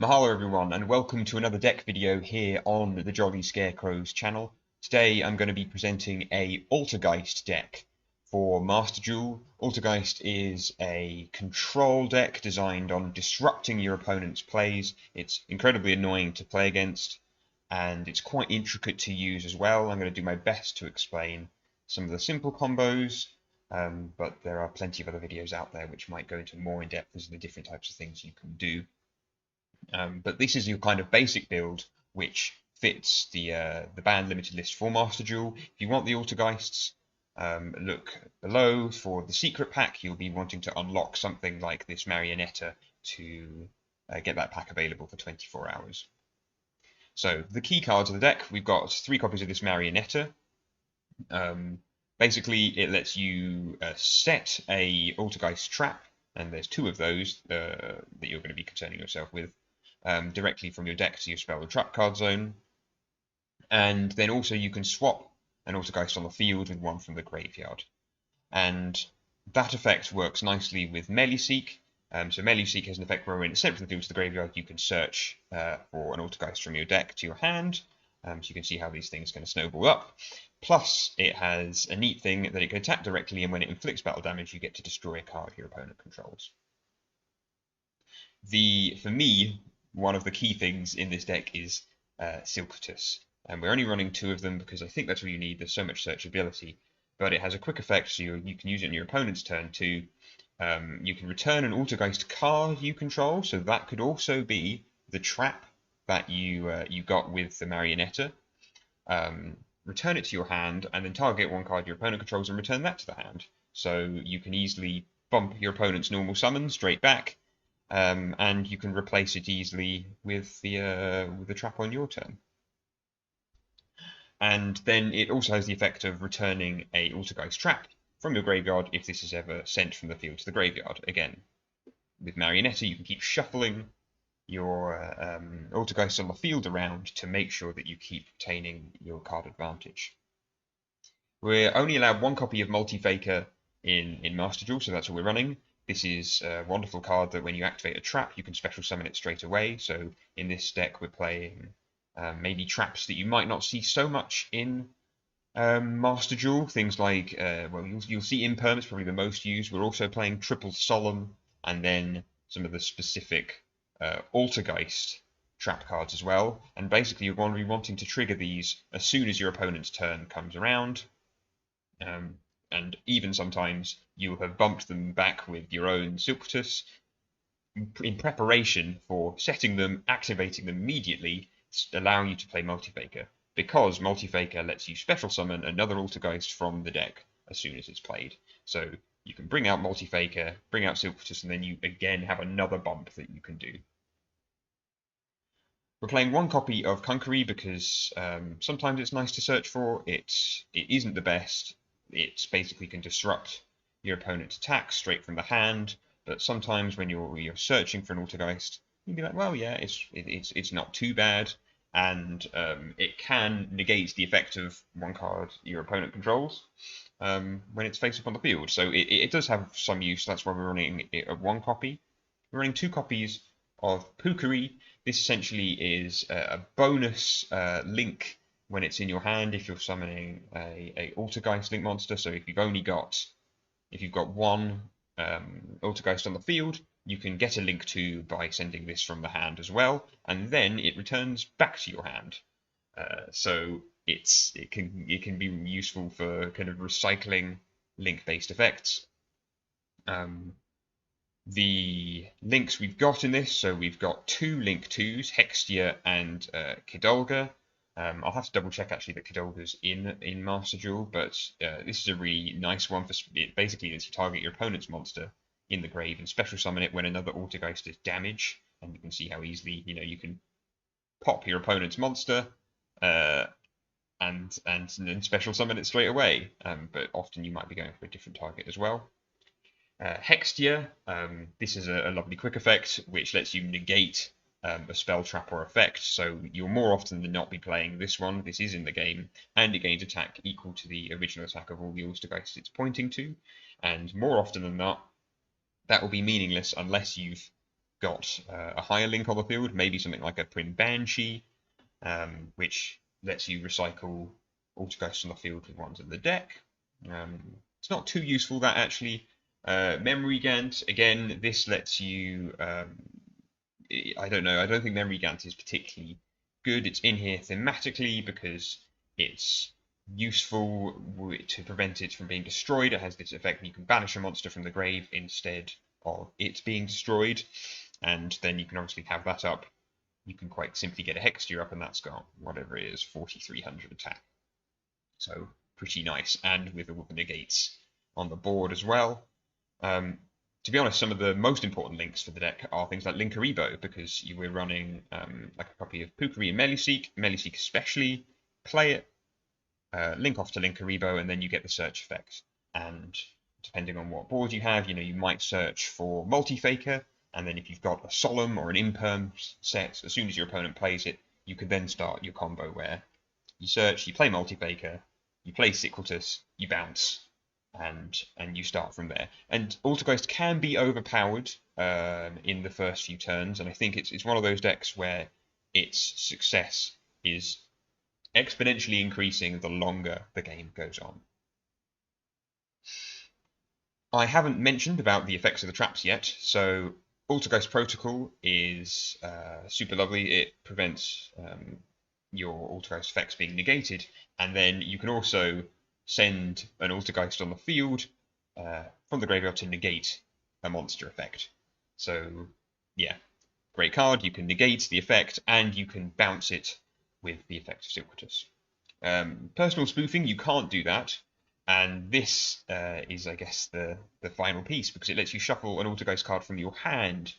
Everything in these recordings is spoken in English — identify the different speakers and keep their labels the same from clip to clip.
Speaker 1: Mahalo everyone, and welcome to another deck video here on the Jolly Scarecrows channel. Today I'm going to be presenting a Altergeist deck for Master Duel. Altergeist is a control deck designed on disrupting your opponent's plays. It's incredibly annoying to play against, and it's quite intricate to use as well. I'm going to do my best to explain some of the simple combos, but there are plenty of other videos out there which might go into more in depth as the different types of things you can do. But this is your kind of basic build, which fits the band limited list for Master Duel. If you want the Altergeists, look below for the secret pack. You'll be wanting to unlock something like this Marionetta to get that pack available for 24 hours. So the key cards of the deck, we've got 3 copies of this Marionetta. Basically, it lets you set a Altergeist trap, and there's 2 of those that you're going to be concerning yourself with. Directly from your deck to your spell or trap card zone, and then also you can swap an Altergeist on the field with one from the graveyard, and that effect works nicely with Melee Seek. So Melee Seek has an effect where when it's sent from the field to the graveyard, you can search for an Altergeist from your deck to your hand. So you can see how these things kind of snowball up. Plus, it has a neat thing that it can attack directly, and when it inflicts battle damage, you get to destroy a card your opponent controls. For me, one of the key things in this deck is Silqutus, and we're only running 2 of them because I think that's what you need. There's so much searchability, but it has a quick effect, so you can use it in your opponent's turn too. You can return an Altergeist card you control, so that could also be the trap that you got with the Marionetta. Return it to your hand, and then target one card your opponent controls and return that to the hand. So you can easily bump your opponent's normal summon straight back. And you can replace it easily with the trap on your turn. And then it also has the effect of returning a Altergeist trap from your graveyard if this is ever sent from the field to the graveyard. Again, with Marionetta, you can keep shuffling your Altergeist on the field around to make sure that you keep retaining your card advantage. We're only allowed 1 copy of Multi-Faker in Master Duel, so that's what we're running. This is a wonderful card that when you activate a trap, you can special summon it straight away. So in this deck, we're playing maybe traps that you might not see so much in Master Duel. Things like, well, you'll see Imperm, it's probably the most used. We're also playing Triple Solemn, and then some of the specific Altergeist trap cards as well. And basically, you're going to be wanting to trigger these as soon as your opponent's turn comes around. And even sometimes you'll have bumped them back with your own Silqutus in preparation for setting them, activating them immediately, allowing you to play Multi-Faker, because Multi-Faker lets you special summon another Altergeist from the deck as soon as it's played. So you can bring out Multi-Faker, bring out Silqutus, and then you again have another bump that you can do. We're playing 1 copy of Conquery because sometimes it's nice to search for. It isn't the best. It basically can disrupt your opponent's attack straight from the hand, but sometimes when you're searching for an Altergeist, you'll be like, well, yeah, it's not too bad, and it can negate the effect of 1 card your opponent controls when it's face up on the field. So it does have some use. That's why we're running it at 1 copy. We're running 2 copies of Pukari. This essentially is a bonus link when it's in your hand if you're summoning a Altergeist link monster. So if you've got 1 Altergeist on the field, you can get a link 2 by sending this from the hand as well, and then it returns back to your hand. So it can be useful for kind of recycling link-based effects. The links we've got in this, so we've got 2 link 2s, Hextia and Kidolga. I'll have to double check actually that Kidolga's in Master Duel, but this is a really nice one for it. Basically, lets you target your opponent's monster in the grave and special summon it when another Altergeist does damage, and you can see how easily you can pop your opponent's monster and then special summon it straight away. But often you might be going for a different target as well. Hextia, this is a lovely quick effect which lets you negate a spell, trap, or effect, so you'll more often than not be playing this one. This is in the game, and it gains attack equal to the original attack of all the Altergeists it's pointing to, and more often than not, that will be meaningless unless you've got a higher link on the field, maybe something like a Prim Banshee, which lets you recycle Altergeists on the field with ones in the deck. It's not too useful, that actually. Memory Gant, again, this lets you, I don't know, I don't think Memory Gant is particularly good. It's in here thematically because it's useful to prevent it from being destroyed. It has this effect that you can banish a monster from the grave instead of it being destroyed, and then you can obviously have that up. You can quite simply get a Hexture up, and that's got whatever it is, 4,300 attack. So pretty nice, and with all the negates on the board as well. To be honest, some of the most important links for the deck are things like Linkuriboh, because you were running like a copy of Pukari and Melisseek especially. Play it, link off to Linkuriboh, and then you get the search effect. And depending on what board you have, you might search for Multi-Faker, and then if you've got a Solemn or an Imperm set, as soon as your opponent plays it, you can then start your combo where you search, you play Multi-Faker, you play Sequeltus, you bounce, and you start from there. And Altergeist can be overpowered in the first few turns, and I think it's one of those decks where its success is exponentially increasing the longer the game goes on. I haven't mentioned about the effects of the traps yet, so Altergeist Protocol is super lovely. It prevents your Altergeist effects being negated, and then you can also send an Altergeist on the field from the graveyard to negate a monster effect. So, yeah, great card. You can negate the effect, and you can bounce it with the effect of Sequeltus. Personal spoofing, you can't do that, and this is, I guess, the final piece, because it lets you shuffle an Altergeist card from your hand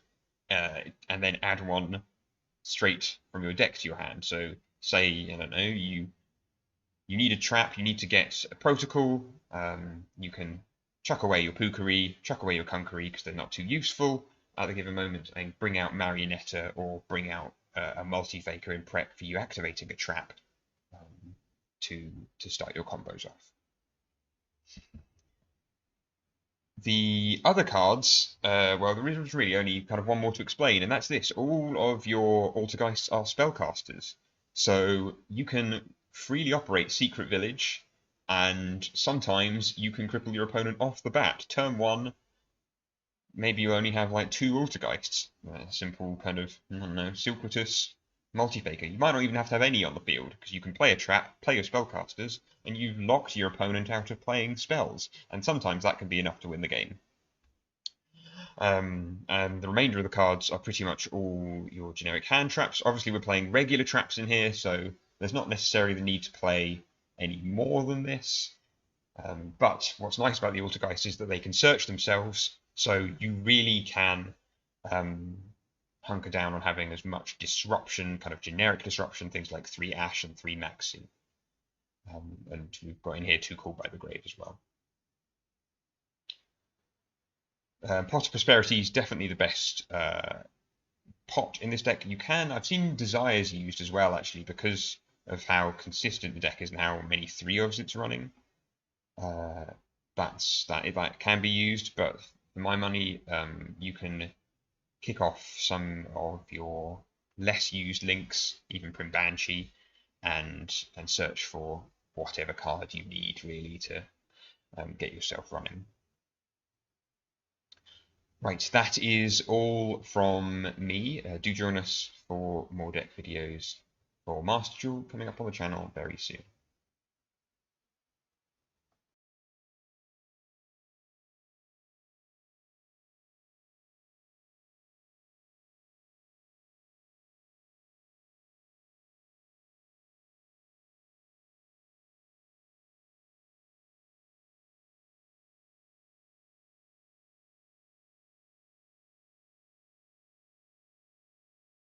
Speaker 1: and then add one straight from your deck to your hand. So, say, I don't know, you need a trap, you need to get a protocol, you can chuck away your Pukari, chuck away your Kunkari because they're not too useful at the given moment, and bring out Marionetta or bring out a Multi-Faker in prep for you activating a trap to start your combos off. The other cards, well, there is really only kind of one more to explain, and that's this. All of your Altergeists are spellcasters, so you can freely operate Secret Village, and sometimes you can cripple your opponent off the bat. Turn 1, maybe you only have like 2 Altergeists. Simple kind of, I don't know, Sequeltus, Multi-Faker. You might not even have to have any on the field, because you can play a trap, play your spellcasters, and you've locked your opponent out of playing spells. And sometimes that can be enough to win the game. And the remainder of the cards are pretty much all your generic hand traps. Obviously, we're playing regular traps in here, so there's not necessarily the need to play any more than this. But what's nice about the Altergeist is that they can search themselves, so you really can hunker down on having as much disruption, kind of generic disruption, things like 3 Ash and 3 Maxi. And we've got in here 2 Called by the Grave as well. Pot of Prosperity is definitely the best pot in this deck. I've seen Desires used as well, actually, because of how consistent the deck is and how many 3-ofs it's running. That can be used, but for my money, you can kick off some of your less used links, even Prim Banshee, and search for whatever card you need really to get yourself running. Right, that is all from me. Do join us for more deck videos for Master Duel coming up on the channel very soon.